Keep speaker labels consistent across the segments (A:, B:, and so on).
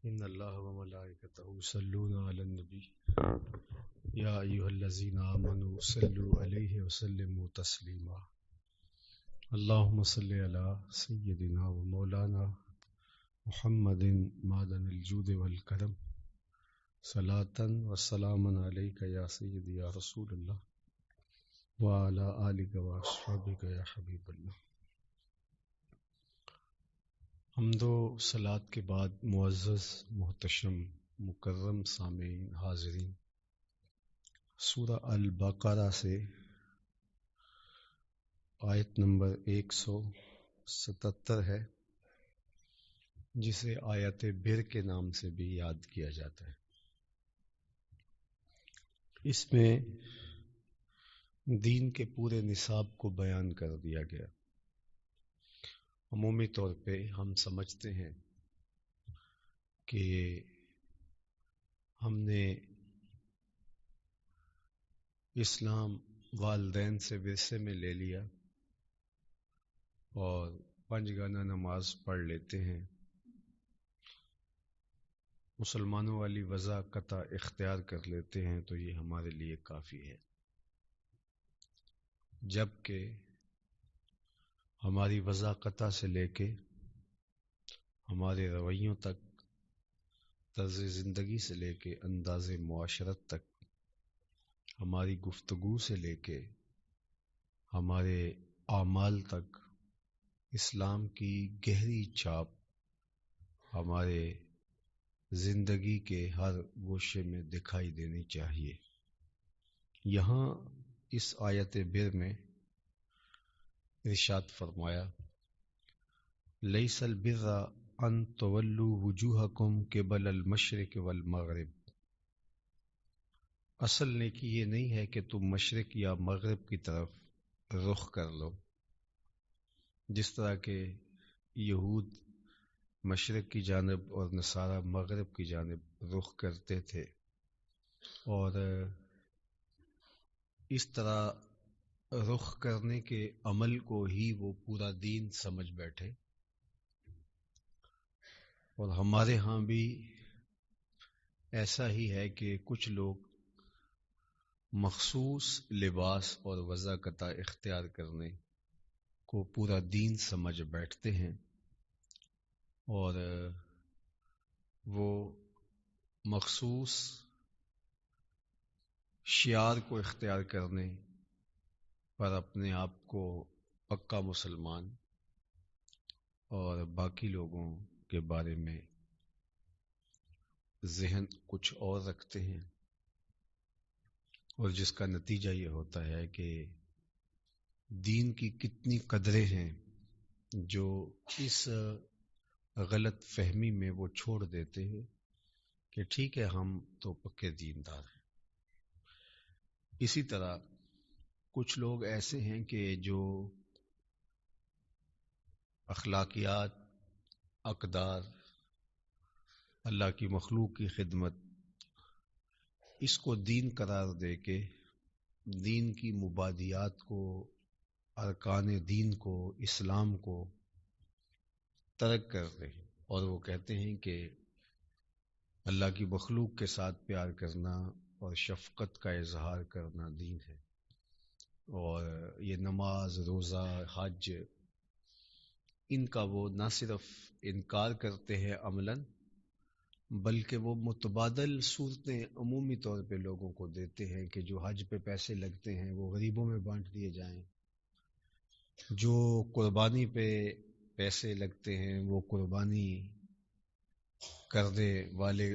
A: ان اللہ و ملائکتہ یصلون علی النبی یا ایھا الذین آمنوا صلوا علیہ وسلموا تسلیما اللہم صل علی سیدنا و مولانا محمد معدن الجود والکرم صلاۃ و سلاما علیک یا سیدی یا رسول اللہ وعلی آلک و اصحابک یا حبیب اللہ۔ حمد و صلات کے بعد معزز محتشم مکرم سامعین حاضرین، سورہ البقرہ سے آیت نمبر 177 ہے، جسے آیت بر کے نام سے بھی یاد کیا جاتا ہے۔ اس میں دین کے پورے نصاب کو بیان کر دیا گیا۔ عمومی طور پہ ہم سمجھتے ہیں کہ ہم نے اسلام والدین سے ورثے میں لے لیا اور 5 گانا نماز پڑھ لیتے ہیں، مسلمانوں والی وضع قطع اختیار کر لیتے ہیں تو یہ ہمارے لیے کافی ہے، جبکہ ہماری وضع قطع سے لے کے ہمارے رویوں تک، طرز زندگی سے لے کے انداز معاشرت تک، ہماری گفتگو سے لے کے ہمارے اعمال تک اسلام کی گہری چھاپ ہمارے زندگی کے ہر گوشے میں دکھائی دینی چاہیے۔ یہاں اس آیت بر میں ارشاد فرمایا، لیس البر ان تولوا وجوہکم قبل المشرق والمغرب، اصل نیکی یہ نہیں ہے کہ تم مشرق یا مغرب کی طرف رخ کر لو، جس طرح کہ یہود مشرق کی جانب اور نصارہ مغرب کی جانب رخ کرتے تھے، اور اس طرح رخ کرنے کے عمل کو ہی وہ پورا دین سمجھ بیٹھے۔ اور ہمارے ہاں بھی ایسا ہی ہے کہ کچھ لوگ مخصوص لباس اور وضع قطع اختیار کرنے کو پورا دین سمجھ بیٹھتے ہیں، اور وہ مخصوص شعار کو اختیار کرنے پر اپنے آپ کو پکا مسلمان اور باقی لوگوں کے بارے میں ذہن کچھ اور رکھتے ہیں، اور جس کا نتیجہ یہ ہوتا ہے کہ دین کی کتنی قدریں ہیں جو اس غلط فہمی میں وہ چھوڑ دیتے ہیں کہ ٹھیک ہے ہم تو پکے دیندار ہیں۔ اسی طرح کچھ لوگ ایسے ہیں کہ جو اخلاقیات، اقدار، اللہ کی مخلوق کی خدمت، اس کو دین قرار دے کے دین کی مبادیات کو، ارکان دین کو، اسلام کو ترک کر دیں، اور وہ کہتے ہیں کہ اللہ کی مخلوق کے ساتھ پیار کرنا اور شفقت کا اظہار کرنا دین ہے، اور یہ نماز، روزہ، حج، ان کا وہ نہ صرف انکار کرتے ہیں عملاً، بلکہ وہ متبادل صورتیں عمومی طور پہ لوگوں کو دیتے ہیں کہ جو حج پہ پیسے لگتے ہیں وہ غریبوں میں بانٹ دیے جائیں، جو قربانی پہ پیسے لگتے ہیں وہ قربانی کرنے والے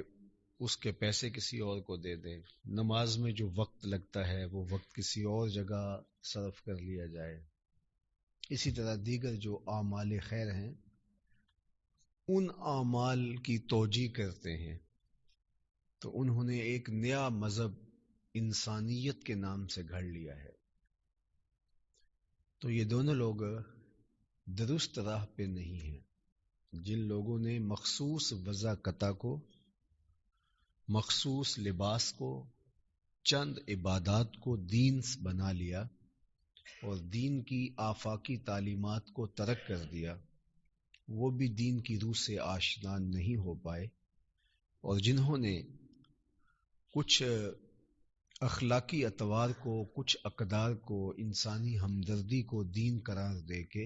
A: اس کے پیسے کسی اور کو دے دیں، نماز میں جو وقت لگتا ہے وہ وقت کسی اور جگہ صرف کر لیا جائے۔ اسی طرح دیگر جو اعمال خیر ہیں ان اعمال کی توجیہ کرتے ہیں، تو انہوں نے ایک نیا مذہب انسانیت کے نام سے گھڑ لیا ہے۔ تو یہ دونوں لوگ درست راہ پہ نہیں ہیں۔ جن لوگوں نے مخصوص وضع قطع کو، مخصوص لباس کو، چند عبادات کو دین بنا لیا اور دین کی آفاقی تعلیمات کو ترک کر دیا، وہ بھی دین کی روح سے آشنا نہیں ہو پائے، اور جنہوں نے کچھ اخلاقی اطوار کو، کچھ اقدار کو، انسانی ہمدردی کو دین قرار دے کے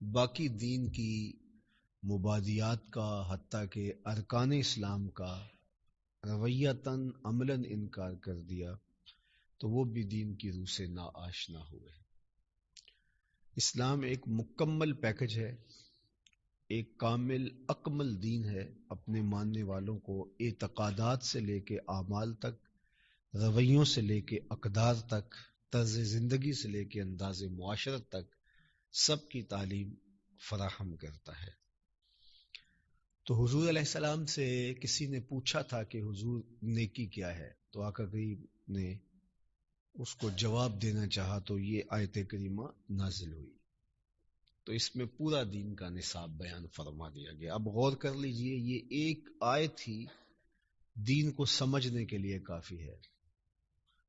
A: باقی دین کی مبادیات کا، حتیٰ کہ ارکان اسلام کا رویتاً عملاً انکار کر دیا، تو وہ بھی دین کی روح سے ناآشنا ہوئے۔ اسلام ایک مکمل پیکج ہے، ایک کامل اکمل دین ہے، اپنے ماننے والوں کو اعتقادات سے لے کے اعمال تک، رویوں سے لے کے اقدار تک، طرز زندگی سے لے کے انداز معاشرت تک سب کی تعلیم فراہم کرتا ہے۔ تو حضور علیہ السلام سے کسی نے پوچھا تھا کہ حضور نیکی کیا ہے، تو آقا کریم نے اس کو جواب دینا چاہا تو یہ آیت کریمہ نازل ہوئی۔ تو اس میں پورا دین کا نصاب بیان فرما دیا گیا۔ اب غور کر لیجئے، یہ ایک آیت ہی دین کو سمجھنے کے لیے کافی ہے۔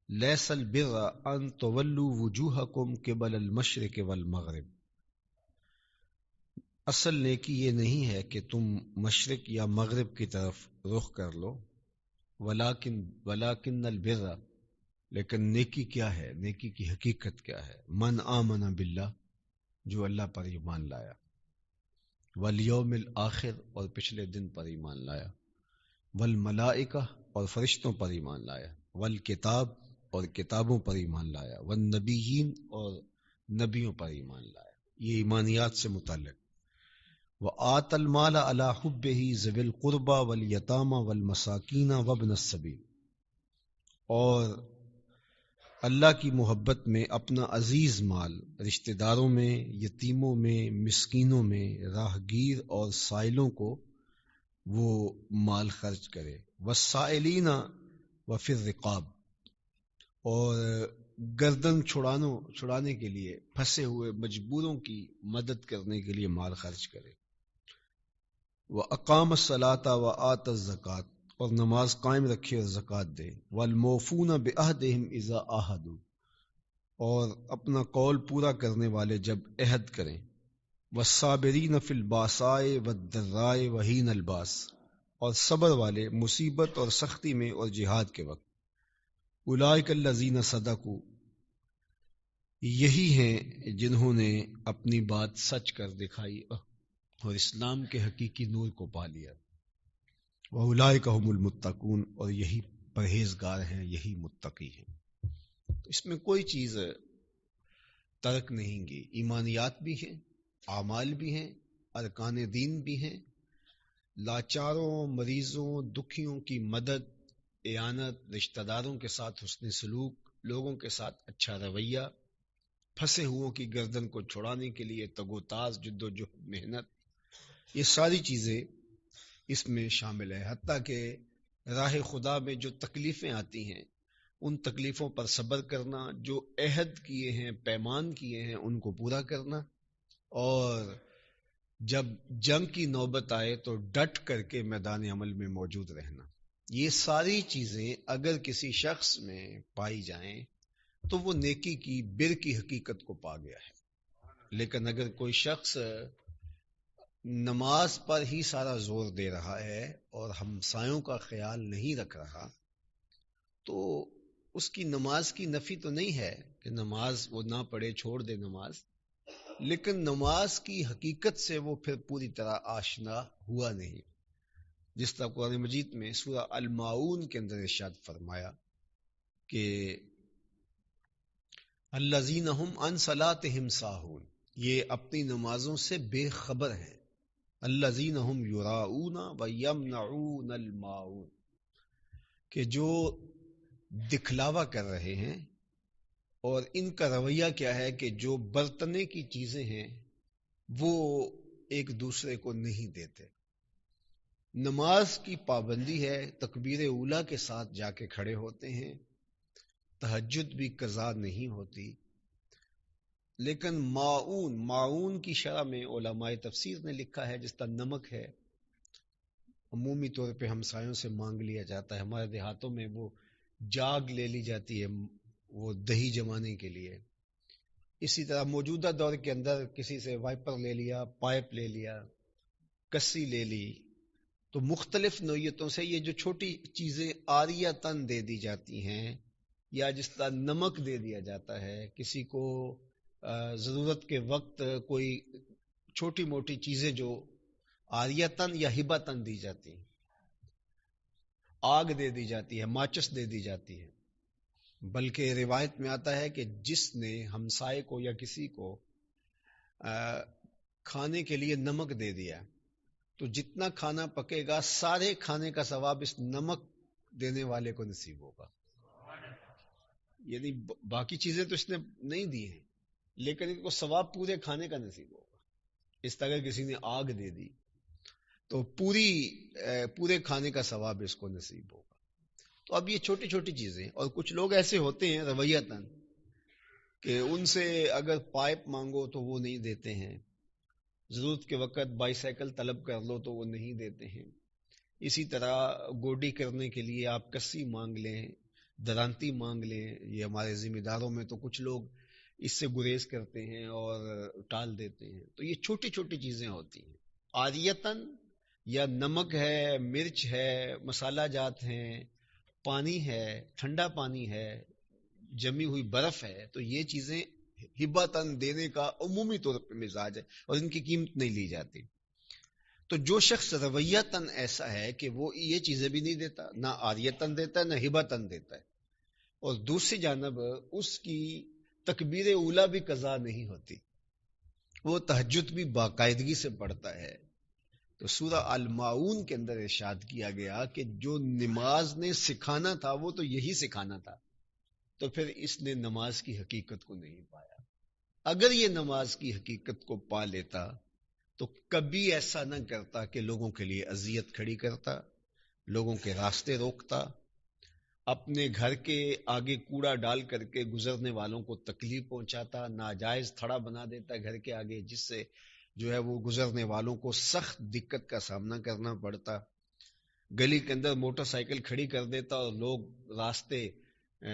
A: لیس البر ان تولوا وجوہکم قبل المشرق والمغرب، اصل نیکی یہ نہیں ہے کہ تم مشرق یا مغرب کی طرف رخ کر لو، ولیکن البر، لیکن نیکی کیا ہے، نیکی کی حقیقت کیا ہے؟ من آمن باللہ، جو اللہ پر ایمان لایا، والیوم الآخر، اور پچھلے دن پر ایمان لایا، والملائکہ، اور فرشتوں پر ایمان لایا، والکتاب، اور کتابوں پر ایمان لایا، والنبیین، اور نبیوں پر ایمان لایا۔ یہ ایمانیات سے متعلق۔ وآت المال علی حبہ ذوی القربى والیتامى والمساکین وابن السبیل، اور اللہ کی محبت میں اپنا عزیز مال رشتہ داروں میں، یتیموں میں، مسکینوں میں، راہ گیر اور سائلوں کو وہ مال خرچ کرے، والسائلین وفی الرقاب، اور گردن چھڑانے کے لیے پھنسے ہوئے مجبوروں کی مدد کرنے کے لیے مال خرچ کرے، وَأَقَامَ الصَّلَاةَ وَآتَ الزَّكَاةَ، اور نماز قائم رکھے اور زکوٰۃ دے، وَالْمُوفُونَ بِعَهْدِهِمْ إِذَا عَاهَدُوا، اور اپنا قول پورا کرنے والے جب عہد کریں، وَالصَّابِرِينَ فِي الْبَأْسَاءِ وَالضَّرَّاءِ وَحِينَ الْبَأْسِ، اور صبر والے مصیبت اور سختی میں اور جہاد کے وقت، اولئک الذین صدقوا، یہی ہیں جنہوں نے اپنی بات سچ کر دکھائی اور اسلام کے حقیقی نور کو پا لیا، وَأُولَئِكَ هُمُ الْمُتَّقُونَ، اور یہی پرہیزگار ہیں، یہی متقی ہیں۔ تو اس میں کوئی چیز ترک نہیں گی، ایمانیات بھی ہیں، اعمال بھی ہیں، ارکان دین بھی ہیں، لاچاروں، مریضوں، دکھیوں کی مدد، اعانت، رشتہ داروں کے ساتھ حسن سلوک، لوگوں کے ساتھ اچھا رویہ، پھنسے ہوئوں کی گردن کو چھڑانے کے لیے تگ و تاز، جد و جہد، محنت، یہ ساری چیزیں اس میں شامل ہے۔ حتیٰ کہ راہ خدا میں جو تکلیفیں آتی ہیں، ان تکلیفوں پر صبر کرنا، جو عہد کیے ہیں، پیمان کیے ہیں، ان کو پورا کرنا، اور جب جنگ کی نوبت آئے تو ڈٹ کر کے میدان عمل میں موجود رہنا۔ یہ ساری چیزیں اگر کسی شخص میں پائی جائیں تو وہ نیکی کی، بر کی حقیقت کو پا گیا ہے۔ لیکن اگر کوئی شخص نماز پر ہی سارا زور دے رہا ہے اور ہمسایوں کا خیال نہیں رکھ رہا، تو اس کی نماز کی نفی تو نہیں ہے کہ نماز وہ نہ پڑھے، چھوڑ دے نماز، لیکن نماز کی حقیقت سے وہ پھر پوری طرح آشنا ہوا نہیں۔ جس طرح قرآن مجید میں سورہ الماعون کے اندر ارشاد فرمایا کہ الذین ھم عن صلاتہم ساہون، یہ اپنی نمازوں سے بے خبر ہیں، الذین ھم یراؤون ویمنعون الماعون، کہ جو دکھلاوا کر رہے ہیں، اور ان کا رویہ کیا ہے کہ جو برتنے کی چیزیں ہیں وہ ایک دوسرے کو نہیں دیتے۔ نماز کی پابندی ہے، تکبیر اولیٰ کے ساتھ جا کے کھڑے ہوتے ہیں، تہجد بھی قضا نہیں ہوتی، لیکن معون کی شرح میں علماء تفسیر نے لکھا ہے جس طرح نمک ہے، عمومی طور پہ ہمسایوں سے مانگ لیا جاتا ہے، ہمارے دیہاتوں میں وہ جاگ لے لی جاتی ہے وہ دہی جمانے کے لیے، اسی طرح موجودہ دور کے اندر کسی سے وائپر لے لیا، پائپ لے لیا، کسی لے لی، تو مختلف نوعیتوں سے یہ جو چھوٹی چیزیں عاریتاً دے دی جاتی ہیں، یا جس طرح نمک دے دیا جاتا ہے کسی کو ضرورت کے وقت، کوئی چھوٹی موٹی چیزیں جو عاریتاً یا ہبتاً دی جاتی ہیں، آگ دے دی جاتی ہے، ماچس دے دی جاتی ہے، بلکہ روایت میں آتا ہے کہ جس نے ہمسائے کو یا کسی کو کھانے کے لیے نمک دے دیا تو جتنا کھانا پکے گا سارے کھانے کا ثواب اس نمک دینے والے کو نصیب ہوگا. یعنی باقی چیزیں تو اس نے نہیں دی ہیں، لیکن ان کو ثواب پورے کھانے کا نصیب ہوگا. اس طرح کسی نے آگ دے دی تو پورے کھانے کا ثواب اس کو نصیب ہوگا. تو اب یہ چھوٹی چھوٹی چیزیں، اور کچھ لوگ ایسے ہوتے ہیں رویتاً کہ ان سے اگر پائپ مانگو تو وہ نہیں دیتے ہیں، ضرورت کے وقت بائی سائیکل طلب کر لو تو وہ نہیں دیتے ہیں. اسی طرح گوڈی کرنے کے لیے آپ کسی مانگ لیں، درانتی مانگ لیں. یہ ہمارے ذمہ داروں میں تو کچھ لوگ اس سے گریز کرتے ہیں اور ٹال دیتے ہیں. تو یہ چھوٹی چھوٹی چیزیں ہوتی ہیں عاریتاً، یا نمک ہے، مرچ ہے، مسالہ جات ہیں، پانی ہے، ٹھنڈا پانی ہے، جمی ہوئی برف ہے. تو یہ چیزیں ہبتاً دینے کا عمومی طور پہ مزاج ہے اور ان کی قیمت نہیں لی جاتی. تو جو شخص رویتاً ایسا ہے کہ وہ یہ چیزیں بھی نہیں دیتا، نہ عاریتاً دیتا ہے نہ ہبتاً دیتا ہے، اور دوسری جانب اس کی تکبیر اولیٰ بھی قضا نہیں ہوتی، وہ تہجد بھی باقاعدگی سے پڑھتا ہے. تو سورہ الماعون کے اندر ارشاد کیا گیا کہ جو نماز نے سکھانا تھا وہ تو یہی سکھانا تھا، تو پھر اس نے نماز کی حقیقت کو نہیں پایا. اگر یہ نماز کی حقیقت کو پا لیتا تو کبھی ایسا نہ کرتا کہ لوگوں کے لیے اذیت کھڑی کرتا، لوگوں کے راستے روکتا، اپنے گھر کے آگے کوڑا ڈال کر کے گزرنے والوں کو تکلیف پہنچاتا، ناجائز تھڑا بنا دیتا گھر کے آگے جس سے جو ہے وہ گزرنے والوں کو سخت دقت کا سامنا کرنا پڑتا، گلی کے اندر موٹر سائیکل کھڑی کر دیتا اور لوگ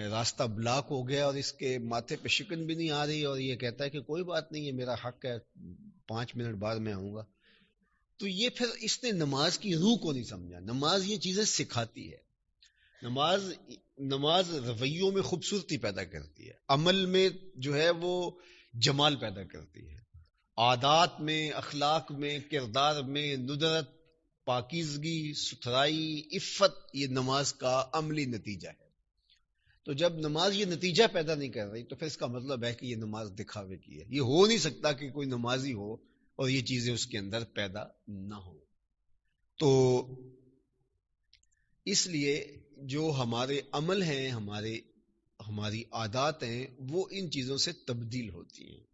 A: راستہ بلاک ہو گیا اور اس کے ماتھے پہ شکن بھی نہیں آ رہی اور یہ کہتا ہے کہ کوئی بات نہیں ہے، میرا حق ہے، 5 منٹ بعد میں آؤں گا. تو یہ پھر اس نے نماز کی روح کو نہیں سمجھا. نماز یہ چیزیں سکھاتی ہے. نماز رویوں میں خوبصورتی پیدا کرتی ہے، عمل میں جو ہے وہ جمال پیدا کرتی ہے، عادات میں، اخلاق میں، کردار میں ندرت، پاکیزگی، ستھرائی، عفت، یہ نماز کا عملی نتیجہ ہے. تو جب نماز یہ نتیجہ پیدا نہیں کر رہی تو پھر اس کا مطلب ہے کہ یہ نماز دکھاوے کی ہے. یہ ہو نہیں سکتا کہ کوئی نمازی ہو اور یہ چیزیں اس کے اندر پیدا نہ ہو. تو اس لیے جو ہمارے عمل ہیں، ہماری عادات ہیں، وہ ان چیزوں سے تبدیل ہوتی ہیں.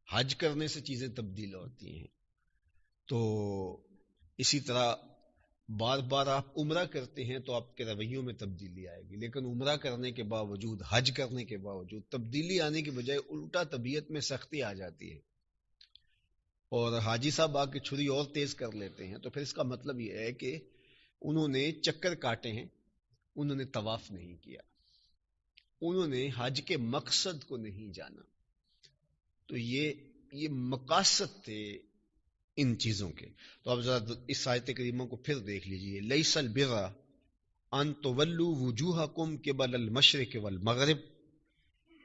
A: حج کرنے سے چیزیں تبدیل ہوتی ہیں. تو اسی طرح بار بار آپ عمرہ کرتے ہیں تو آپ کے رویوں میں تبدیلی آئے گی، لیکن عمرہ کرنے کے باوجود، حج کرنے کے باوجود تبدیلی آنے کی بجائے الٹا طبیعت میں سختی آ جاتی ہے اور حاجی صاحب آ کے چھری اور تیز کر لیتے ہیں. تو پھر اس کا مطلب یہ ہے کہ انہوں نے چکر کاٹے ہیں، انہوں نے طواف نہیں کیا، انہوں نے حج کے مقصد کو نہیں جانا. تو یہ مقاصد تھے ان چیزوں کے. تو اب ذرا اس آیت کریمہ کو پھر دیکھ لیجئے. لیس البر ان تولوا وجوہکم قبل المشرق والمغرب،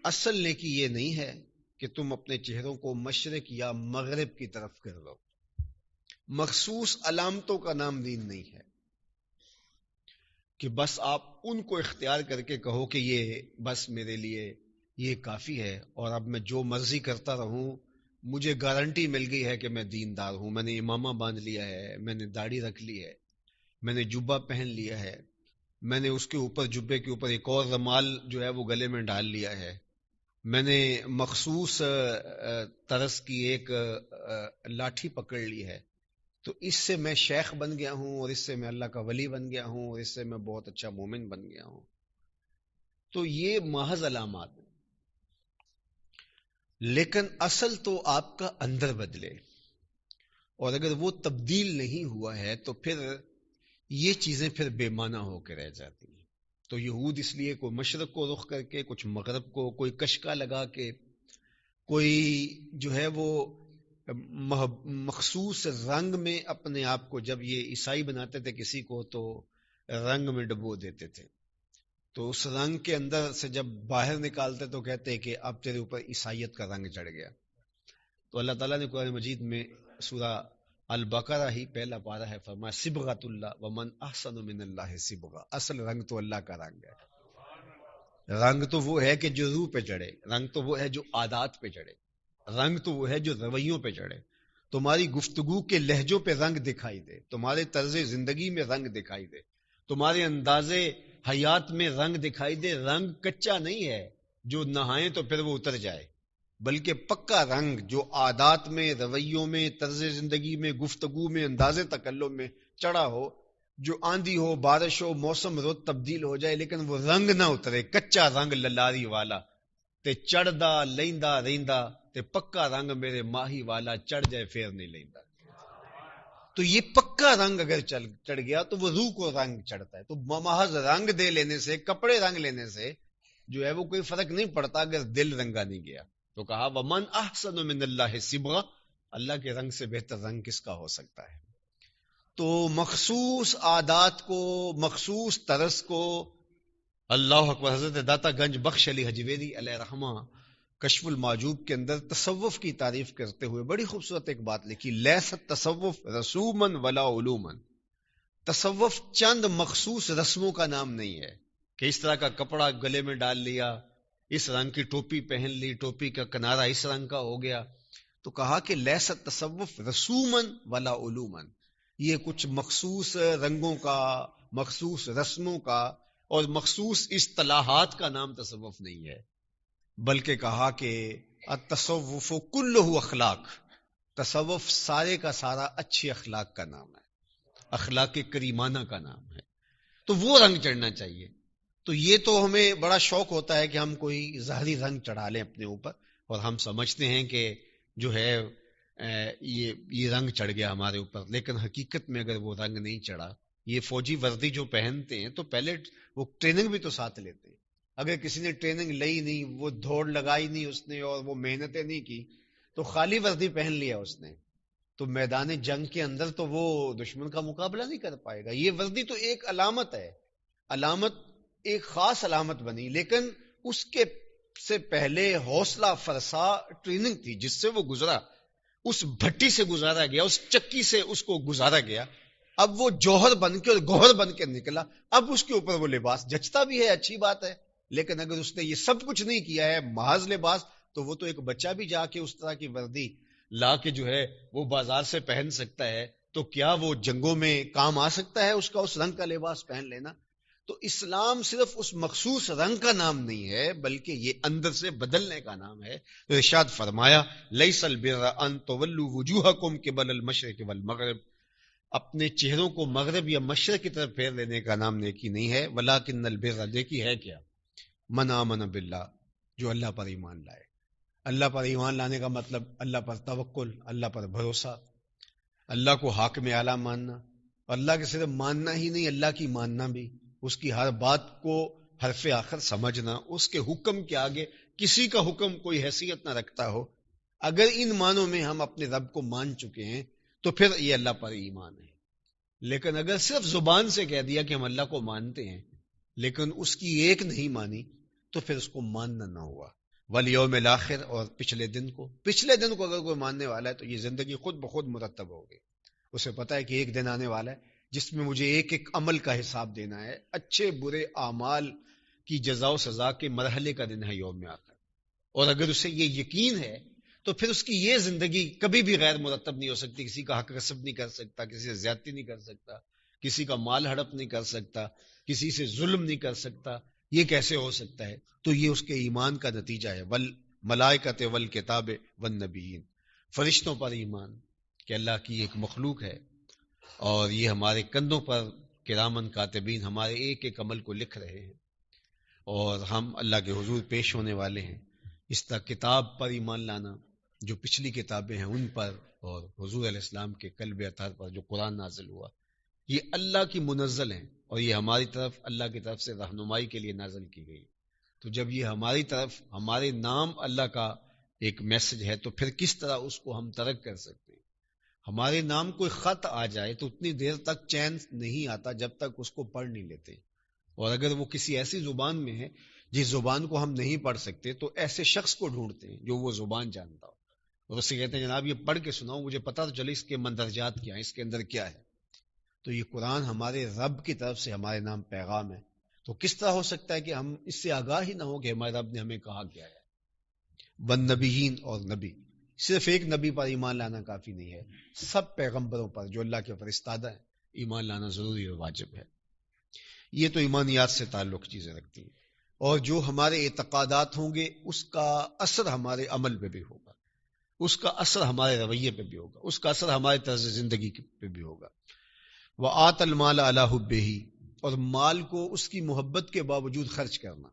A: اصل نیکی یہ نہیں ہے کہ تم اپنے چہروں کو مشرق یا مغرب کی طرف کر لو. مخصوص علامتوں کا نام دین نہیں ہے کہ بس آپ ان کو اختیار کر کے کہو کہ یہ بس میرے لیے یہ کافی ہے اور اب میں جو مرضی کرتا رہوں، مجھے گارنٹی مل گئی ہے کہ میں دیندار ہوں، میں نے امامہ باندھ لیا ہے، میں نے داڑھی رکھ لی ہے، میں نے جبہ پہن لیا ہے، میں نے اس کے اوپر جبے کے اوپر ایک اور رومال جو ہے وہ گلے میں ڈال لیا ہے، میں نے مخصوص طرز کی ایک لاٹھی پکڑ لی ہے، تو اس سے میں شیخ بن گیا ہوں اور اس سے میں اللہ کا ولی بن گیا ہوں اور اس سے میں بہت اچھا مومن بن گیا ہوں. تو یہ محض علامات ہیں، لیکن اصل تو آپ کا اندر بدلے، اور اگر وہ تبدیل نہیں ہوا ہے تو پھر یہ چیزیں پھر بے معنی ہو کے رہ جاتی ہیں. تو یہود اس لیے کوئی مشرق کو رخ کر کے، کچھ مغرب کو، کوئی کشکا لگا کے، کوئی جو ہے وہ مخصوص رنگ میں اپنے آپ کو، جب یہ عیسائی بناتے تھے کسی کو تو رنگ میں ڈبو دیتے تھے، تو اس رنگ کے اندر سے جب باہر نکالتے تو کہتے کہ اب تیرے اوپر عیسائیت کا رنگ چڑھ گیا. تو اللہ تعالیٰ نے قرآن مجید میں سورہ البقرہ ہی پہلا پارہ ہے، فرمایا صبغۃ اللہ ومن احسن من اللہ صبغہ. اصل رنگ تو اللہ کا رنگ ہے. رنگ تو وہ ہے کہ جو روح پہ چڑھے، رنگ تو وہ ہے جو عادات پہ چڑھے، رنگ تو وہ ہے جو رویوں پہ چڑھے. تمہاری گفتگو کے لہجوں پہ رنگ دکھائی دے، تمہارے طرز زندگی میں رنگ دکھائی دے، تمہارے انداز حیات میں رنگ دکھائی دے. رنگ کچا نہیں ہے جو نہائیں تو پھر وہ اتر جائے، بلکہ پکا رنگ جو عادات میں، رویوں میں، طرز زندگی میں، گفتگو میں، انداز تکلم میں چڑھا ہو. جو آندھی ہو، بارش ہو، موسم روز تبدیل ہو جائے لیکن وہ رنگ نہ اترے. کچا رنگ للاری والا تے چڑھدا لیندا ریندا، تے پکا رنگ میرے ماہی والا چڑھ جائے پھر نہیں لیندا. تو یہ پکا رنگ اگر چڑھ گیا تو وہ روح کو رنگ چڑھتا ہے. تو محض رنگ دے لینے سے، کپڑے رنگ لینے سے جو ہے وہ کوئی فرق نہیں پڑتا اگر دل رنگا نہیں گیا. تو کہا ومن احسن من اللہ صبغہ، اللہ کے رنگ سے بہتر رنگ کس کا ہو سکتا ہے. تو مخصوص عادات کو، مخصوص طرز کو، اللہ اکبر. حضرت داتا گنج بخش علی حجویری علیہ رحمہ کشف المعجوب کے اندر تصوف کی تعریف کرتے ہوئے بڑی خوبصورت ایک بات لکھی، لیست تصوف رسومن ولا علومن. تصوف چند مخصوص رسموں کا نام نہیں ہے کہ اس طرح کا کپڑا گلے میں ڈال لیا، اس رنگ کی ٹوپی پہن لی، ٹوپی کا کنارہ اس رنگ کا ہو گیا. تو کہا کہ لیست تصوف رسومن ولا علومن، یہ کچھ مخصوص رنگوں کا، مخصوص رسموں کا اور مخصوص اصطلاحات کا نام تصوف نہیں ہے، بلکہ کہا کہ التصوف کلہ اخلاق، تصوف سارے کا سارا اچھے اخلاق کا نام ہے، اخلاق کریمانہ کا نام ہے. تو وہ رنگ چڑھنا چاہیے. تو یہ تو ہمیں بڑا شوق ہوتا ہے کہ ہم کوئی ظاہری رنگ چڑھا لیں اپنے اوپر، اور ہم سمجھتے ہیں کہ جو ہے یہ رنگ چڑھ گیا ہمارے اوپر، لیکن حقیقت میں اگر وہ رنگ نہیں چڑھا. یہ فوجی وردی جو پہنتے ہیں تو پہلے وہ ٹریننگ بھی تو ساتھ لیتے ہیں. اگر کسی نے ٹریننگ لئی نہیں، وہ دوڑ لگائی نہیں اس نے، اور وہ محنتیں نہیں کی، تو خالی وردی پہن لیا اس نے، تو میدان جنگ کے اندر تو وہ دشمن کا مقابلہ نہیں کر پائے گا. یہ وردی تو ایک علامت ہے، علامت ایک خاص علامت بنی، لیکن اس کے سے پہلے حوصلہ فرسا ٹریننگ تھی جس سے وہ گزرا، اس بھٹی سے گزارا گیا، اس چکی سے اس کو گزارا گیا. اب وہ جوہر بن کے اور گوہر بن کے نکلا. اب اس کے اوپر وہ لباس جچتا بھی ہے، اچھی بات ہے، لیکن اگر اس نے یہ سب کچھ نہیں کیا ہے محض لباس، تو وہ تو ایک بچہ بھی جا کے اس طرح کی وردی لا کے جو ہے وہ بازار سے پہن سکتا ہے. تو کیا وہ جنگوں میں کام آ سکتا ہے اس کا اس رنگ کا لباس پہن لینا؟ تو اسلام صرف اس مخصوص رنگ کا نام نہیں ہے، بلکہ یہ اندر سے بدلنے کا نام ہے. تو ارشاد فرمایا لیس البر ان تولوا وجوہکم قبل المشرق والمغرب، اپنے چہروں کو مغرب یا مشرق کی طرف پھیر لینے کا نام نیکی نہیں ہے. ولکن البر، نیکی ہے کیا؟ من آمن باللہ، جو اللہ پر ایمان لائے. اللہ پر ایمان لانے کا مطلب اللہ پر توکل، اللہ پر بھروسہ، اللہ کو حاکم اعلیٰ ماننا. اللہ کے صرف ماننا ہی نہیں، اللہ کی ماننا بھی، اس کی ہر بات کو حرف آخر سمجھنا، اس کے حکم کے آگے کسی کا حکم کوئی حیثیت نہ رکھتا ہو. اگر ان معنوں میں ہم اپنے رب کو مان چکے ہیں تو پھر یہ اللہ پر ایمان ہے. لیکن اگر صرف زبان سے کہہ دیا کہ ہم اللہ کو مانتے ہیں لیکن اس کی ایک نہیں مانی، تو پھر اس کو ماننا نہ ہوا. والیوم الاخر، اور پچھلے دن کو اگر کوئی ماننے والا ہے تو یہ زندگی خود بخود مرتب ہوگی. اسے پتا ہے کہ ایک دن آنے والا ہے جس میں مجھے ایک ایک عمل کا حساب دینا ہے. اچھے برے اعمال کی جزا و سزا کے مرحلے کا دن ہے یوم آخر. اور اگر اسے یہ یقین ہے تو پھر اس کی یہ زندگی کبھی بھی غیر مرتب نہیں ہو سکتی. کسی کا حق غصب نہیں کر سکتا، کسی سے زیادتی نہیں کر سکتا، کسی کا مال ہڑپ نہیں کر سکتا، کسی سے ظلم نہیں کر سکتا. یہ کیسے ہو سکتا ہے؟ تو یہ اس کے ایمان کا نتیجہ ہے. والملائکۃ والکتاب والنبیین، فرشتوں پر ایمان کہ اللہ کی ایک مخلوق ہے اور یہ ہمارے کندھوں پر کرامن کاتبین ہمارے ایک ایک عمل کو لکھ رہے ہیں اور ہم اللہ کے حضور پیش ہونے والے ہیں. اس طرح کتاب پر ایمان لانا، جو پچھلی کتابیں ہیں ان پر، اور حضور علیہ السلام کے قلب اطہر پر جو قرآن نازل ہوا، یہ اللہ کی منزل ہیں اور یہ ہماری طرف اللہ کی طرف سے رہنمائی کے لیے نازل کی گئی. تو جب یہ ہماری طرف، ہمارے نام اللہ کا ایک میسج ہے، تو پھر کس طرح اس کو ہم ترک کر سکتے ہیں؟ ہمارے نام کوئی خط آ جائے تو اتنی دیر تک چین نہیں آتا جب تک اس کو پڑھ نہیں لیتے، اور اگر وہ کسی ایسی زبان میں ہے جس زبان کو ہم نہیں پڑھ سکتے تو ایسے شخص کو ڈھونڈتے ہیں جو وہ زبان جانتا ہو، اور اس سے کہتے ہیں جناب یہ پڑھ کے سناؤ، مجھے پتہ تو چلے اس کے مندرجات کیا ہیں، اس کے اندر کیا ہے۔ تو یہ قرآن ہمارے رب کی طرف سے ہمارے نام پیغام ہے، تو کس طرح ہو سکتا ہے کہ ہم اس سے آگاہ ہی نہ ہو کہ ہمارے رب نے ہمیں کہا کیا ہے۔ والنبیین، اور نبی، صرف ایک نبی پر ایمان لانا کافی نہیں ہے، سب پیغمبروں پر جو اللہ کے فرستادہ ہیں ایمان لانا ضروری اور واجب ہے۔ یہ تو ایمانیات سے تعلق چیزیں رکھتی ہیں، اور جو ہمارے اعتقادات ہوں گے اس کا اثر ہمارے عمل پہ بھی ہوگا، اس کا اثر ہمارے رویے پہ بھی ہوگا، اس کا اثر ہمارے طرز زندگی پہ بھی ہوگا۔ وَآتَ الْمَالَ عَلَىٰ حُبِّهِ، اور مال کو اس کی محبت کے باوجود خرچ کرنا،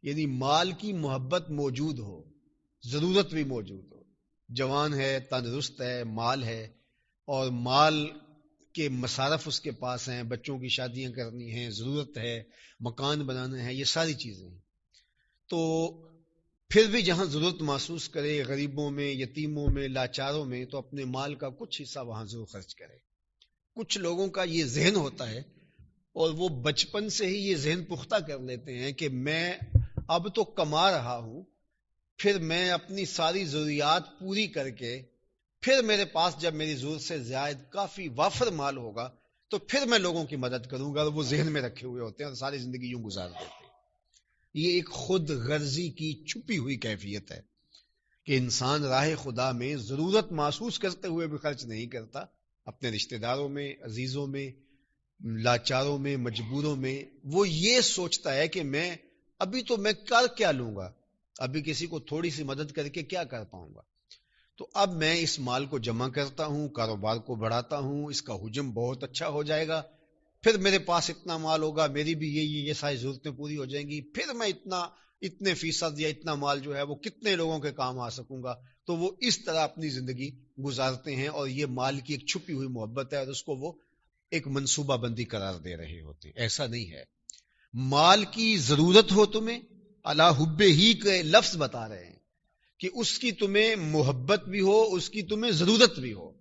A: یعنی مال کی محبت موجود ہو، ضرورت بھی موجود ہو، جوان ہے، تندرست ہے، مال ہے، اور مال کے مصارف اس کے پاس ہیں، بچوں کی شادیاں کرنی ہیں، ضرورت ہے، مکان بنانا ہے، یہ ساری چیزیں ہیں، تو پھر بھی جہاں ضرورت محسوس کرے، غریبوں میں، یتیموں میں، لاچاروں میں، تو اپنے مال کا کچھ حصہ وہاں ضرور خرچ کرے۔ کچھ لوگوں کا یہ ذہن ہوتا ہے اور وہ بچپن سے ہی یہ ذہن پختہ کر لیتے ہیں کہ میں اب تو کما رہا ہوں، پھر میں اپنی ساری ضروریات پوری کر کے پھر میرے پاس جب میری ضرورت سے زائد کافی وافر مال ہوگا تو پھر میں لوگوں کی مدد کروں گا، اور وہ ذہن میں رکھے ہوئے ہوتے ہیں اور ساری زندگی یوں گزار دیتے ہیں۔ یہ ایک خود غرضی کی چھپی ہوئی کیفیت ہے کہ انسان راہ خدا میں ضرورت محسوس کرتے ہوئے بھی خرچ نہیں کرتا، اپنے رشتہ داروں میں، عزیزوں میں، لاچاروں میں، مجبوروں میں۔ وہ یہ سوچتا ہے کہ میں ابھی تو میں کر کیا لوں گا، ابھی کسی کو تھوڑی سی مدد کر کے کیا کر پاؤں گا، تو اب میں اس مال کو جمع کرتا ہوں، کاروبار کو بڑھاتا ہوں، اس کا حجم بہت اچھا ہو جائے گا، پھر میرے پاس اتنا مال ہوگا، میری بھی یہ ساری ضرورتیں پوری ہو جائیں گی، پھر میں اتنے فیصد یا اتنا مال جو ہے وہ کتنے لوگوں کے کام آ سکوں گا۔ تو وہ اس طرح اپنی زندگی گزارتے ہیں، اور یہ مال کی ایک چھپی ہوئی محبت ہے، اور اس کو وہ ایک منصوبہ بندی قرار دے رہے ہوتے ہیں۔ ایسا نہیں ہے، مال کی ضرورت ہو تمہیں، علی حب ہی کے لفظ بتا رہے ہیں کہ اس کی تمہیں محبت بھی ہو، اس کی تمہیں ضرورت بھی ہو،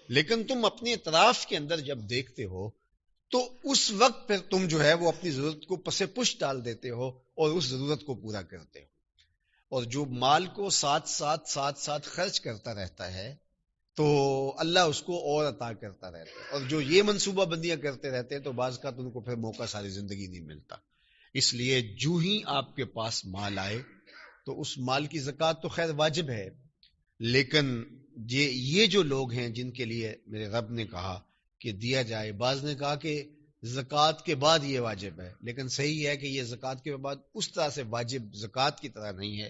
A: لیکن تم اپنے اطراف کے اندر جب دیکھتے ہو تو اس وقت پھر تم جو ہے وہ اپنی ضرورت کو پس پش ڈال دیتے ہو اور اس ضرورت کو پورا کرتے ہو، اور جو مال کو ساتھ ساتھ خرچ کرتا رہتا ہے تو اللہ اس کو اور عطا کرتا رہتا ہے، اور جو یہ منصوبہ بندیاں کرتے رہتے ہیں تو بعض کا ان کو پھر موقع ساری زندگی نہیں ملتا۔ اس لیے جو ہی آپ کے پاس مال آئے تو اس مال کی زکوٰۃ تو خیر واجب ہے، لیکن یہ جو لوگ ہیں جن کے لیے میرے رب نے کہا کہ دیا جائے، بعض نے کہا کہ زکوٰۃ کے بعد یہ واجب ہے، لیکن صحیح ہے کہ یہ زکوٰۃ کے بعد اس طرح سے واجب زکوٰۃ کی طرح نہیں ہے،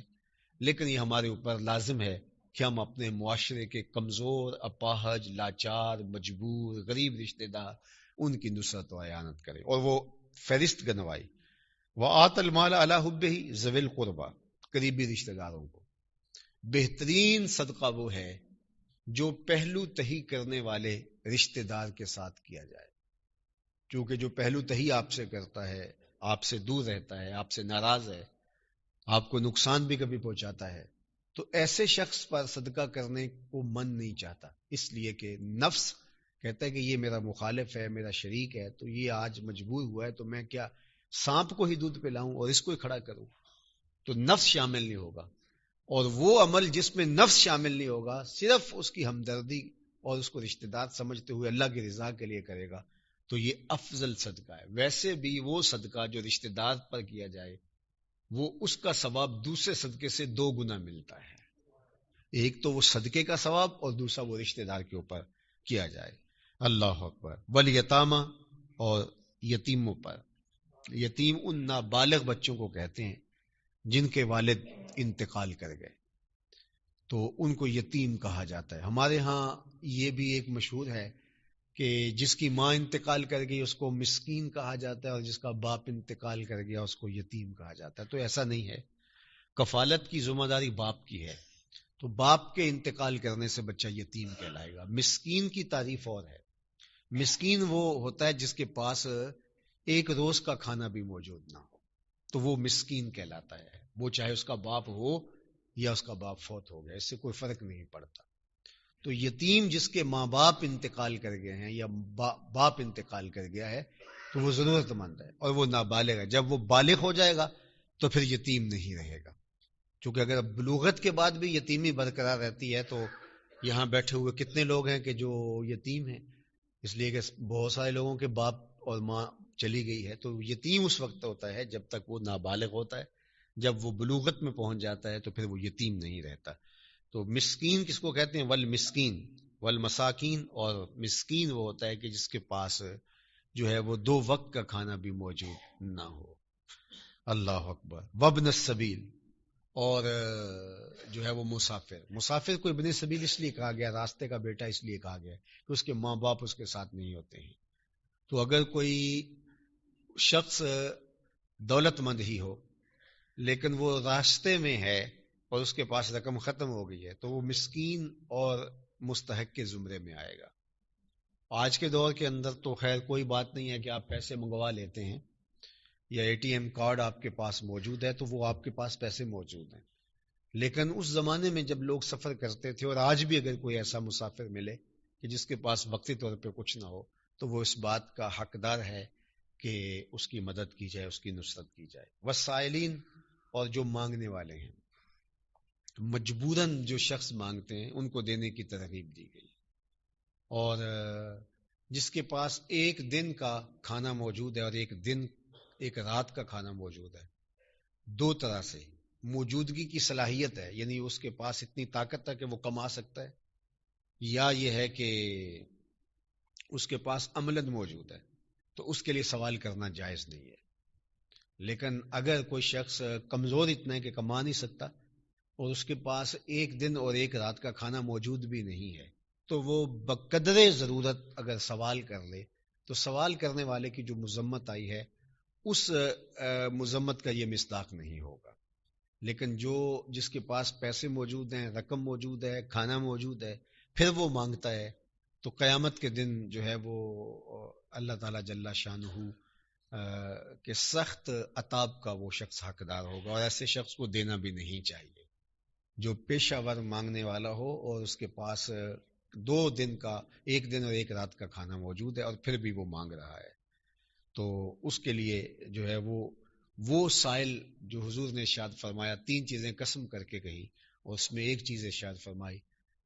A: لیکن یہ ہمارے اوپر لازم ہے کہ ہم اپنے معاشرے کے کمزور، اپاہج، لاچار، مجبور، غریب رشتہ دار، ان کی نصرت و اعانت کریں، اور وہ فہرست گنوائی۔ وَآتَ الْمَالَ عَلَىٰ حُبِّهِ ذَوِي الْقُرْبَىٰ، قریبی رشتہ داروں کو۔ بہترین صدقہ وہ ہے جو پہلو تہی کرنے والے رشتہ دار کے ساتھ کیا جائے، کیونکہ جو پہلو تہی آپ سے کرتا ہے، آپ سے دور رہتا ہے، آپ سے ناراض ہے، آپ کو نقصان بھی کبھی پہنچاتا ہے، تو ایسے شخص پر صدقہ کرنے کو من نہیں چاہتا، اس لیے کہ نفس کہتا ہے کہ یہ میرا مخالف ہے، میرا شریک ہے، تو یہ آج مجبور ہوا ہے تو میں کیا سانپ کو ہی دودھ پلاؤں اور اس کو ہی کھڑا کروں، تو نفس شامل نہیں ہوگا، اور وہ عمل جس میں نفس شامل نہیں ہوگا، صرف اس کی ہمدردی اور اس کو رشتہ دار سمجھتے ہوئے اللہ کی رضا کے لیے کرے گا، تو یہ افضل صدقہ ہے۔ ویسے بھی وہ صدقہ جو رشتہ دار پر کیا جائے وہ اس کا ثواب دوسرے صدقے سے 2 گنا ملتا ہے، ایک تو وہ صدقے کا ثواب اور دوسرا وہ رشتہ دار کے اوپر کیا جائے۔ اللہ اکبر۔ والیتامى، اور یتیموں پر۔ یتیم ان نابالغ بچوں کو کہتے ہیں جن کے والد انتقال کر گئے، تو ان کو یتیم کہا جاتا ہے۔ ہمارے ہاں یہ بھی ایک مشہور ہے کہ جس کی ماں انتقال کر گئی اس کو مسکین کہا جاتا ہے، اور جس کا باپ انتقال کر گیا اس کو یتیم کہا جاتا ہے، تو ایسا نہیں ہے۔ کفالت کی ذمہ داری باپ کی ہے، تو باپ کے انتقال کرنے سے بچہ یتیم کہلائے گا۔ مسکین کی تعریف اور ہے، مسکین وہ ہوتا ہے جس کے پاس ایک روز کا کھانا بھی موجود نہ ہو، تو وہ مسکین کہلاتا ہے، وہ چاہے اس کا باپ ہو یا اس کا باپ فوت ہو گیا، اس سے کوئی فرق نہیں پڑتا. تو یتیم جس کے ماں باپ انتقال کر گئے ہیں یا باپ انتقال کر گیا ہے تو وہ ضرورت مند ہے اور وہ نابالغ ہے. جب وہ بالغ ہو جائے گا تو پھر یتیم نہیں رہے گا. چونکہ اگر بلوغت کے بعد بھی یتیمی برقرار رہتی ہے تو یہاں بیٹھے ہوئے کتنے لوگ ہیں کہ جو یتیم ہیں، اس لیے کہ بہت سارے لوگوں کے باپ اور ماں چلی گئی ہے. تو یتیم اس وقت ہوتا ہے جب تک وہ نابالغ ہوتا ہے. جب وہ بلوغت میں پہنچ جاتا ہے تو پھر وہ یتیم نہیں رہتا. تو مسکین کس کو کہتے ہیں؟ والمسکین والمساکین. اور مسکین وہ ہوتا ہے کہ جس کے پاس جو ہے وہ 2 وقت کا کھانا بھی موجود نہ ہو. اللہ اکبر. وابن السبیل، اور جو ہے وہ مسافر کو ابن سبیل اس لیے کہا گیا، راستے کا بیٹا اس لیے کہا گیا کہ اس کے ماں باپ اس کے ساتھ نہیں ہوتے ہیں. تو اگر کوئی شخص دولت مند ہی ہو لیکن وہ راستے میں ہے اور اس کے پاس رقم ختم ہو گئی ہے تو وہ مسکین اور مستحق کے زمرے میں آئے گا. آج کے دور کے اندر تو خیر کوئی بات نہیں ہے کہ آپ پیسے منگوا لیتے ہیں یا اے ٹی ایم کارڈ آپ کے پاس موجود ہے تو وہ آپ کے پاس پیسے موجود ہیں. لیکن اس زمانے میں جب لوگ سفر کرتے تھے، اور آج بھی اگر کوئی ایسا مسافر ملے کہ جس کے پاس وقتی طور پہ کچھ نہ ہو تو وہ اس بات کا حقدار ہے کہ اس کی مدد کی جائے، اس کی نصرت کی جائے. والسائلین، اور جو مانگنے والے ہیں، مجبوراً جو شخص مانگتے ہیں ان کو دینے کی ترغیب دی گئی. اور جس کے پاس 1 دن کا کھانا موجود ہے اور ایک رات کا کھانا موجود ہے، 2 طرح سے موجودگی کی صلاحیت ہے، یعنی اس کے پاس اتنی طاقت ہے کہ وہ کما سکتا ہے، یا یہ ہے کہ اس کے پاس عملاً موجود ہے تو اس کے لیے سوال کرنا جائز نہیں ہے. لیکن اگر کوئی شخص کمزور اتنا ہے کہ کما نہیں سکتا اور اس کے پاس 1 دن اور 1 رات کا کھانا موجود بھی نہیں ہے تو وہ بقدر ضرورت اگر سوال کر لے تو سوال کرنے والے کی جو مذمت آئی ہے اس مذمت کا یہ مصداق نہیں ہوگا. لیکن جس کے پاس پیسے موجود ہیں، رقم موجود ہے، کھانا موجود ہے، پھر وہ مانگتا ہے تو قیامت کے دن جو ہے وہ اللہ تعالیٰ جل شانہ کہ سخت عطاب کا وہ شخص حقدار ہوگا. اور ایسے شخص کو دینا بھی نہیں چاہیے جو پیشہ ور مانگنے والا ہو اور اس کے پاس 2 دن کا 1 دن اور 1 رات کا کھانا موجود ہے اور پھر بھی وہ مانگ رہا ہے. تو اس کے لیے جو ہے وہ سائل جو حضور نے ارشاد فرمایا 3 چیزیں قسم کر کے کہی اور اس میں ایک چیز ارشاد فرمائی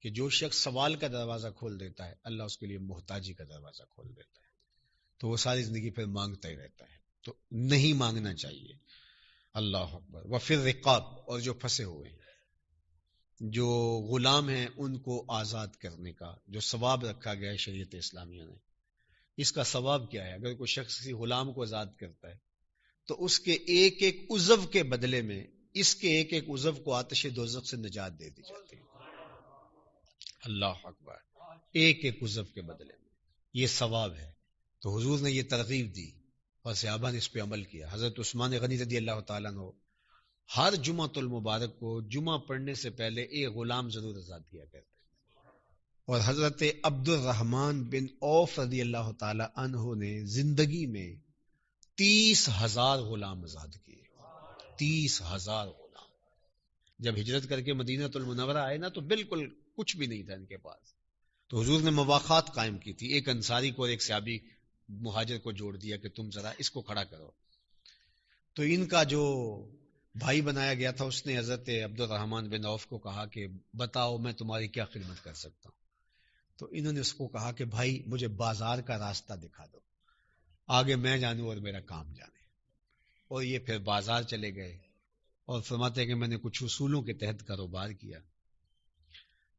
A: کہ جو شخص سوال کا دروازہ کھول دیتا ہے اللہ اس کے لیے محتاجی کا دروازہ کھول دیتا ہے. تو وہ ساری زندگی پھر مانگتا ہی رہتا ہے، تو نہیں مانگنا چاہیے. اللہ اکبر. وفی الرقاب، اور جو پھنسے ہوئے ہیں، جو غلام ہیں ان کو آزاد کرنے کا جو ثواب رکھا گیا ہے شریعت اسلامیہ نے. اس کا ثواب کیا ہے؟ اگر کوئی شخص کسی غلام کو آزاد کرتا ہے تو اس کے ایک عضو کے بدلے میں اس کے ایک عضو کو آتش دوزخ سے نجات دے دی جاتی ہے. اللہ اکبر. ایک عضو کے بدلے میں یہ ثواب ہے. تو حضور نے یہ ترغیب دی اور صحابہ نے اس پہ عمل کیا. حضرت عثمان غنی رضی اللہ تعالیٰ عنہ ہر جمعۃ المبارک کو جمعہ پڑھنے سے پہلے ایک غلام ضرور آزاد کیا کرتے. اور حضرت عبد الرحمن بن عوف رضی اللہ تعالیٰ عنہ نے زندگی میں 30,000 غلام آزاد کیے. 30,000 غلام. جب ہجرت کر کے مدینہ المنورہ آئے نا تو بالکل کچھ بھی نہیں تھا ان کے پاس. تو حضور نے مواخات قائم کی تھی. ایک انصاری کو اور ایک صحابی مہاجر کو جوڑ دیا کہ تم ذرا اس کو کھڑا کرو. تو ان کا جو بھائی بنایا گیا تھا اس نے حضرت عبد الرحمن بن عوف کو کہا کہ بتاؤ میں تمہاری کیا خدمت کر سکتا ہوں. تو انہوں نے اس کو کہا کہ بھائی مجھے بازار کا راستہ دکھا دو، آگے میں جانوں اور میرا کام جانے. اور یہ پھر بازار چلے گئے اور فرماتے ہیں کہ میں نے کچھ اصولوں کے تحت کاروبار کیا.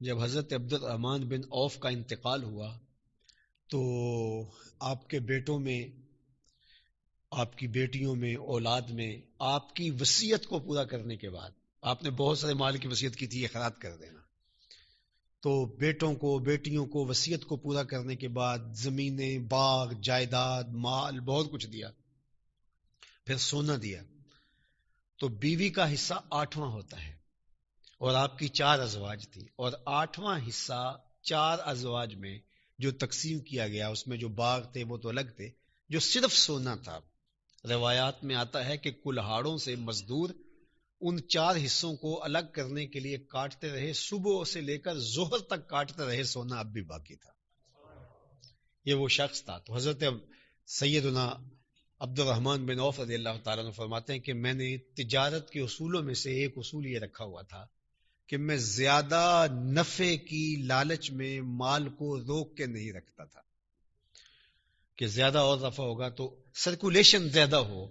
A: جب حضرت عبد الرحمن بن عوف کا انتقال ہوا تو آپ کے بیٹوں میں، آپ کی بیٹیوں میں، اولاد میں آپ کی وصیت کو پورا کرنے کے بعد آپ نے بہت سارے مال کی وصیت کی تھی، یہ خیرات کر دینا. تو بیٹوں کو بیٹیوں کو وصیت کو پورا کرنے کے بعد زمینیں، باغ، جائیداد، مال بہت کچھ دیا. پھر سونا دیا. تو بیوی کا حصہ 8واں ہوتا ہے اور آپ کی 4 ازواج تھی اور 8واں حصہ 4 ازواج میں جو تقسیم کیا گیا اس میں جو باغ تھے وہ تو الگ تھے، جو صرف سونا تھا روایات میں آتا ہے کہ کلہاڑوں سے مزدور ان 4 حصوں کو الگ کرنے کے لیے کاٹتے رہے، صبح سے لے کر ظہر تک کاٹتے رہے، سونا اب بھی باقی تھا. یہ وہ شخص تھا. تو حضرت سیدنا عبد الرحمن بن عوف رضی اللہ تعالیٰ عنہ فرماتے ہیں کہ میں نے تجارت کے اصولوں میں سے ایک اصول یہ رکھا ہوا تھا کہ میں زیادہ نفع کی لالچ میں مال کو روک کے نہیں رکھتا تھا کہ زیادہ اور نفع ہوگا تو سرکولیشن زیادہ ہو،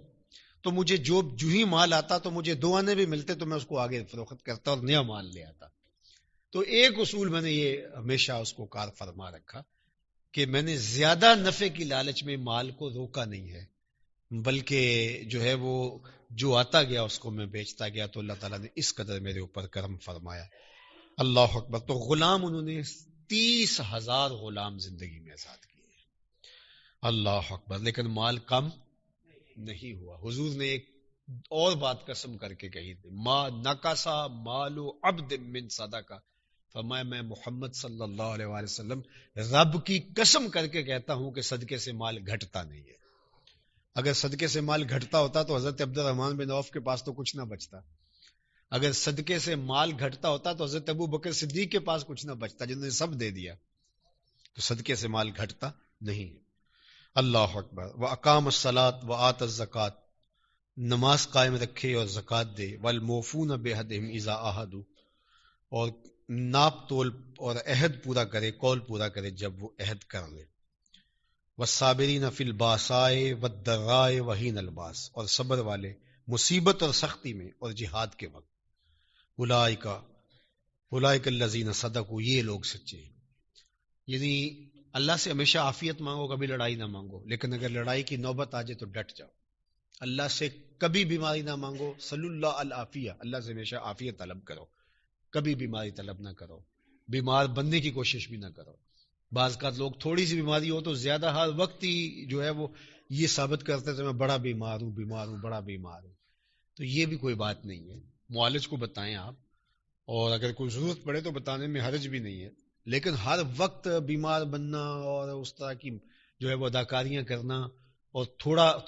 A: تو مجھے جو ہی مال آتا تو مجھے 2 آنے بھی ملتے تو میں اس کو آگے فروخت کرتا اور نیا مال لے آتا. تو ایک اصول میں نے یہ ہمیشہ اس کو کار فرما رکھا کہ میں نے زیادہ نفع کی لالچ میں مال کو روکا نہیں ہے، بلکہ جو ہے وہ جو آتا گیا اس کو میں بیچتا گیا. تو اللہ تعالیٰ نے اس قدر میرے اوپر کرم فرمایا. اللہ اکبر. تو غلام انہوں نے 30,000 غلام زندگی میں آزاد کیے. اللہ اکبر. لیکن مال کم نہیں ہوا. حضور نے ایک اور بات قسم کر کے کہی تھی، ما نقصا مال عبد من صدقہ. فرمایا میں محمد صلی اللہ علیہ وآلہ وسلم رب کی قسم کر کے کہتا ہوں کہ صدقے سے مال گھٹتا نہیں ہے. اگر صدقے سے مال گھٹتا ہوتا تو حضرت عبد الرحمن بن عوف کے پاس تو کچھ نہ بچتا. اگر صدقے سے مال گھٹتا ہوتا تو حضرت ابو بکر صدیق کے پاس کچھ نہ بچتا، جنہوں نے سب دے دیا. تو صدقے سے مال گھٹتا نہیں. اللہ اکبر. وَأَقَامَ الصَّلَاةَ وَآتَ الزَّكَاةَ. نماز قائم رکھے اور زکوٰۃ دے. وَالْمُوفُونَ بِعَهْدِهِمْ إِذَا عَاهَدُوا. اور ناپ تول اور عہد پورا کرے، قول پورا کرے جب وہ عہد کر لے. وَالصَّابِرِينَ فِي الْبَأْسَاءِ وَالضَّرَّاءِ وَحِينَ الْبَأْسِ. اور صبر والے مصیبت اور سختی میں اور جہاد کے وقت. اولئک الذین صدقوا. یہ لوگ سچے ہیں. یعنی اللہ سے ہمیشہ عافیت مانگو، کبھی لڑائی نہ مانگو، لیکن اگر لڑائی کی نوبت آ جائے تو ڈٹ جاؤ. اللہ سے کبھی بیماری نہ مانگو، صلی اللہ العافیہ. اللہ سے ہمیشہ عافیت طلب کرو، کبھی بیماری طلب نہ کرو، بیمار بننے کی کوشش بھی نہ کرو. بعض کا لوگ تھوڑی سی بیماری ہو تو زیادہ ہر وقت ہی جو ہے وہ یہ ثابت کرتے تھے میں بڑا بیمار ہوں، بڑا بیمار ہوں. تو یہ بھی کوئی بات نہیں ہے. معالج کو بتائیں آپ، اور اگر کوئی ضرورت پڑے تو بتانے میں حرج بھی نہیں ہے. لیکن ہر وقت بیمار بننا اور اس طرح کی جو ہے وہ اداکاریاں کرنا اور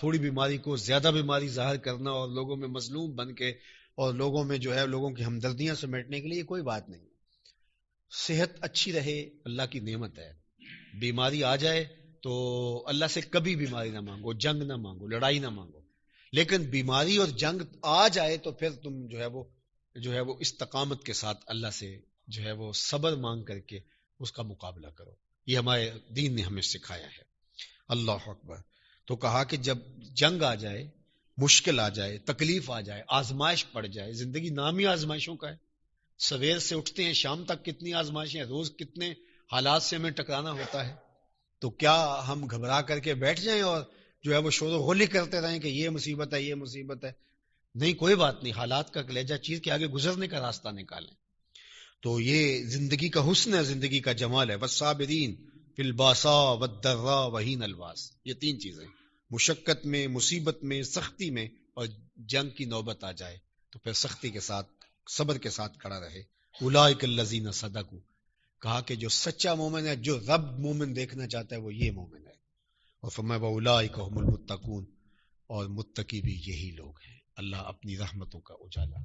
A: تھوڑی بیماری کو زیادہ بیماری ظاہر کرنا اور لوگوں میں مظلوم بن کے اور لوگوں میں جو ہے لوگوں کی ہمدردیاں سمیٹنے کے لیے کوئی بات نہیں. صحت اچھی رہے اللہ کی نعمت ہے. بیماری آ جائے تو اللہ سے کبھی بیماری نہ مانگو، جنگ نہ مانگو، لڑائی نہ مانگو. لیکن بیماری اور جنگ آ جائے تو پھر تم جو ہے وہ استقامت کے ساتھ اللہ سے جو ہے وہ صبر مانگ کر کے اس کا مقابلہ کرو. یہ ہمارے دین نے ہمیں سکھایا ہے. اللہ اکبر. تو کہا کہ جب جنگ آ جائے، مشکل آ جائے، تکلیف آ جائے، آزمائش پڑ جائے. زندگی نام ہی آزمائشوں کا ہے. سویر سے اٹھتے ہیں شام تک کتنی آزمائشیں، روز کتنے حالات سے ہمیں ٹکرانا ہوتا ہے. تو کیا ہم گھبرا کر کے بیٹھ جائیں اور جو ہے وہ شور و غلی کرتے رہیں کہ یہ مصیبت ہے، یہ مصیبت ہے؟ نہیں، کوئی بات نہیں. حالات کا کلیجہ چیر کے آگے گزرنے کا راستہ نکالیں. تو یہ زندگی کا حسن ہے، زندگی کا جمال ہے. والصابرین فی الباساء والضراء وحین الباس. یہ 3 چیزیں، مشقت میں، مصیبت میں، سختی میں، اور جنگ کی نوبت آ جائے تو پھر سختی کے ساتھ، صبر کے ساتھ کھڑا رہے. اولئک الذین صدقوا. کہا کہ جو سچا مومن ہے، جو رب مومن دیکھنا چاہتا ہے وہ یہ مومن ہے. اور فرمایا واولئک هم المتقون. اور متقی بھی یہی لوگ ہیں. اللہ اپنی رحمتوں کا اجالا